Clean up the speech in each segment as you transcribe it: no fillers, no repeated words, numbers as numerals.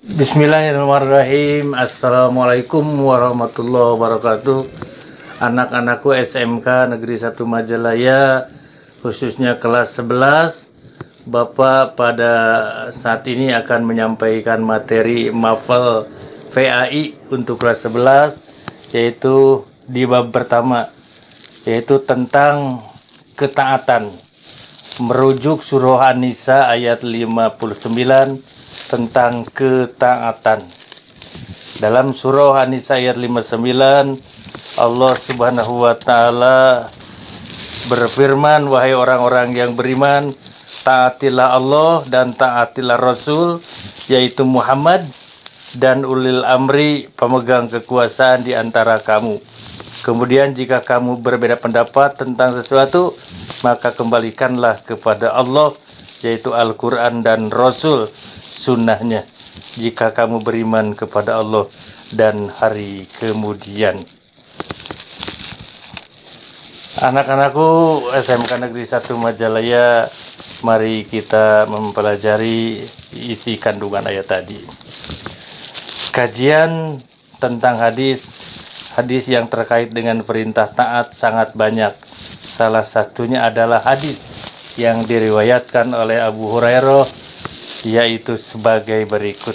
Bismillahirrahmanirrahim. Assalamualaikum warahmatullahi wabarakatuh. Anak-anakku SMK Negeri 1 Majalaya, khususnya kelas 11, Bapak pada saat ini akan menyampaikan materi MAFEL VAI untuk kelas 11, yaitu di bab pertama, yaitu tentang ketaatan, merujuk surah An-Nisa ayat 59 tentang ketaatan. Dalam surah An-Nisa ayat 59, Allah Subhanahu wa taala berfirman, wahai orang-orang yang beriman, taatilah Allah dan taatilah Rasul, yaitu Muhammad, dan ulil amri, pemegang kekuasaan di antara kamu. Kemudian jika kamu berbeda pendapat tentang sesuatu, maka kembalikanlah kepada Allah, yaitu Al-Quran dan Rasul, sunnahnya, jika kamu beriman kepada Allah dan hari kemudian. Anak-anakku SMK Negeri 1 Majalaya, mari kita mempelajari isi kandungan ayat tadi. Kajian tentang hadis yang terkait dengan perintah taat sangat banyak. Salah satunya adalah hadis yang diriwayatkan oleh Abu Hurairah, yaitu sebagai berikut.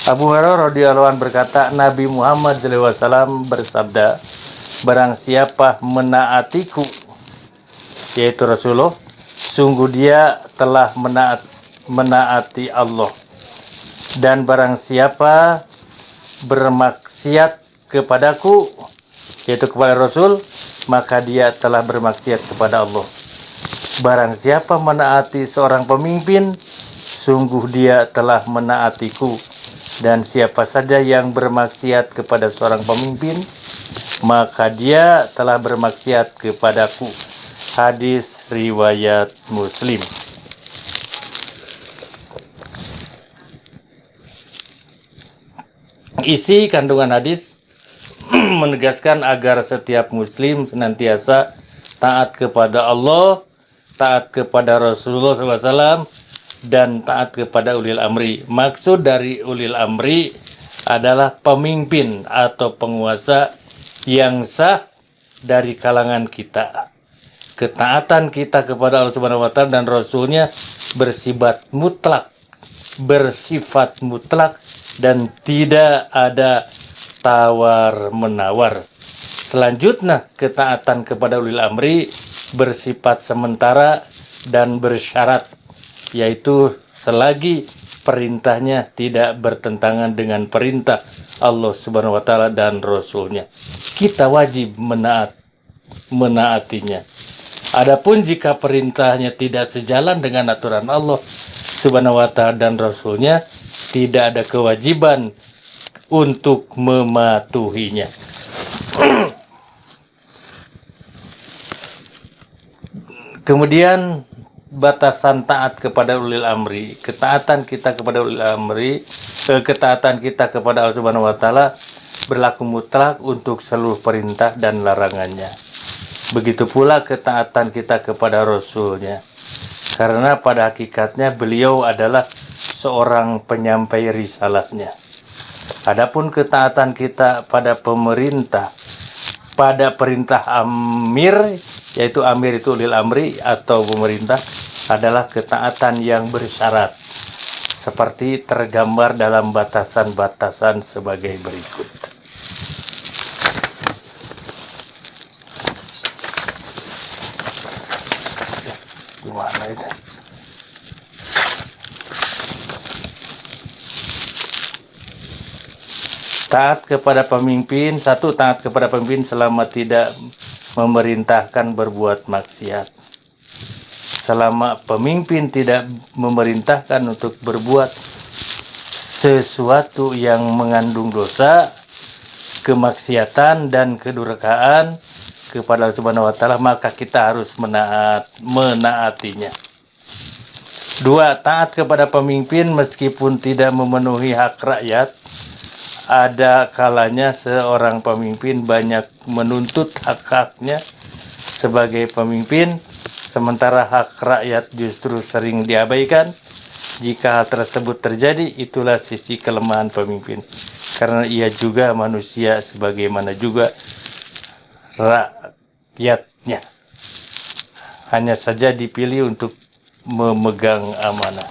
Abu Hurairah radhiyallahu anhu berkata, Nabi Muhammad SAW bersabda, barang siapa menaatiku, yaitu Rasulullah, sungguh dia telah menaati Allah. Dan barang siapa bermaksiat kepadaku, yaitu kepada Rasul, maka dia telah bermaksiat kepada Allah. Barang siapa menaati seorang pemimpin, sungguh dia telah menaatiku. Dan siapa saja yang bermaksiat kepada seorang pemimpin, maka dia telah bermaksiat kepadaku. Hadis riwayat Muslim. Isi kandungan hadis menegaskan agar setiap muslim senantiasa taat kepada Allah, taat kepada Rasulullah SAW, dan taat kepada ulil amri. Maksud dari ulil amri adalah pemimpin atau penguasa yang sah dari kalangan kita. Ketaatan kita kepada Allah Subhanahu wa taala dan Rasulnya bersifat mutlak dan tidak ada tawar-menawar. Selanjutnya, ketaatan kepada ulil amri bersifat sementara dan bersyarat, yaitu selagi perintahnya tidak bertentangan dengan perintah Allah Subhanahu wa taala dan Rasulnya. Kita wajib menaatinya. Adapun jika perintahnya tidak sejalan dengan aturan Allah Subhanahu wa taala dan Rasulnya, tidak ada kewajiban untuk mematuhinya. Kemudian batasan taat kepada ulil amri. Ketaatan kita kepada ulil amri, ketaatan kita kepada Allah Subhanahu wa taala berlaku mutlak untuk seluruh perintah dan larangannya. Begitu pula ketaatan kita kepada Rasulnya, karena pada hakikatnya beliau adalah seorang penyampai risalatnya. Adapun ketaatan kita pada pemerintah, pada perintah amir, yaitu amir itu ulil amri atau pemerintah, adalah ketaatan yang bersyarat, seperti tergambar dalam batasan-batasan sebagai berikut. Gimana itu? Taat kepada pemimpin. Satu, taat kepada pemimpin selama tidak memerintahkan berbuat maksiat. Selama pemimpin tidak memerintahkan untuk berbuat sesuatu yang mengandung dosa, kemaksiatan dan kedurhakaan kepada Allah Subhanahu wa taala, maka kita harus menaatinya. Dua, taat kepada pemimpin meskipun tidak memenuhi hak rakyat. Ada kalanya seorang pemimpin banyak menuntut hak-haknya sebagai pemimpin, sementara hak rakyat justru sering diabaikan. Jika hal tersebut terjadi, itulah sisi kelemahan pemimpin, karena ia juga manusia sebagaimana juga rakyatnya, hanya saja dipilih untuk memegang amanah.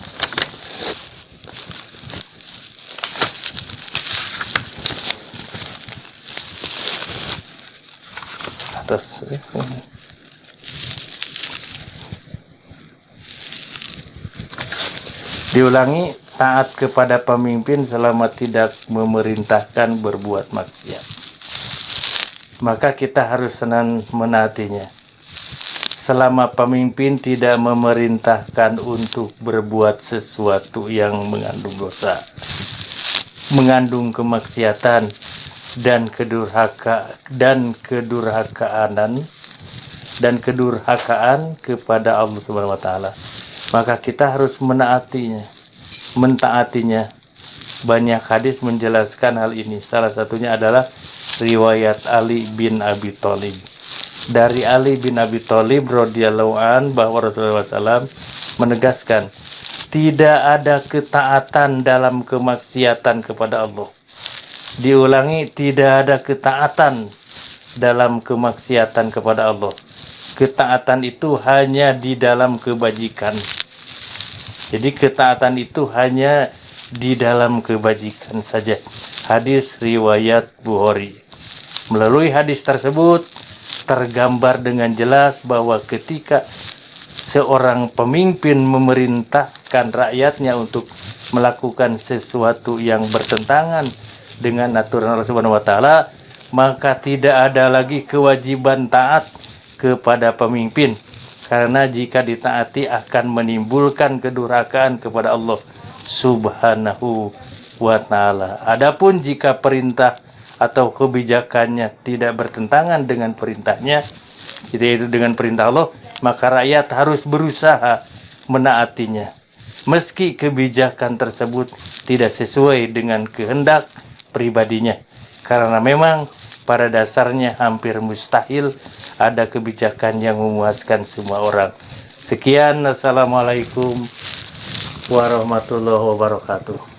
Atas diulangi, taat kepada pemimpin selama tidak memerintahkan berbuat maksiat. Maka kita harus senang menaatinya. Selama pemimpin tidak memerintahkan untuk berbuat sesuatu yang mengandung dosa, mengandung kemaksiatan dan kedurhakaan kepada Allah Subhanahu wa taala, maka kita harus mentaatinya. Banyak hadis menjelaskan hal ini. Salah satunya adalah riwayat Ali bin Abi Thalib. Dari Ali bin Abi Thalib radhiyallahu an bahwa Rasulullah SAW menegaskan, tidak ada ketaatan dalam kemaksiatan kepada Allah. Diulangi, tidak ada ketaatan dalam kemaksiatan kepada Allah. Ketaatan itu hanya di dalam kebajikan. Jadi ketaatan itu hanya di dalam kebajikan saja. Hadis riwayat Bukhari. Melalui hadis tersebut tergambar dengan jelas bahwa ketika seorang pemimpin memerintahkan rakyatnya untuk melakukan sesuatu yang bertentangan dengan aturan Allah Subhanahu wa taala, maka tidak ada lagi kewajiban taat kepada pemimpin, karena jika ditaati akan menimbulkan kedurhakaan kepada Allah Subhanahu wa taala. Adapun jika perintah atau kebijakannya tidak bertentangan dengan perintahnya, yaitu dengan perintah Allah, maka rakyat harus berusaha menaatinya, meski kebijakan tersebut tidak sesuai dengan kehendak pribadinya, karena memang pada dasarnya hampir mustahil ada kebijakan yang memuaskan semua orang. Sekian, assalamualaikum warahmatullahi wabarakatuh.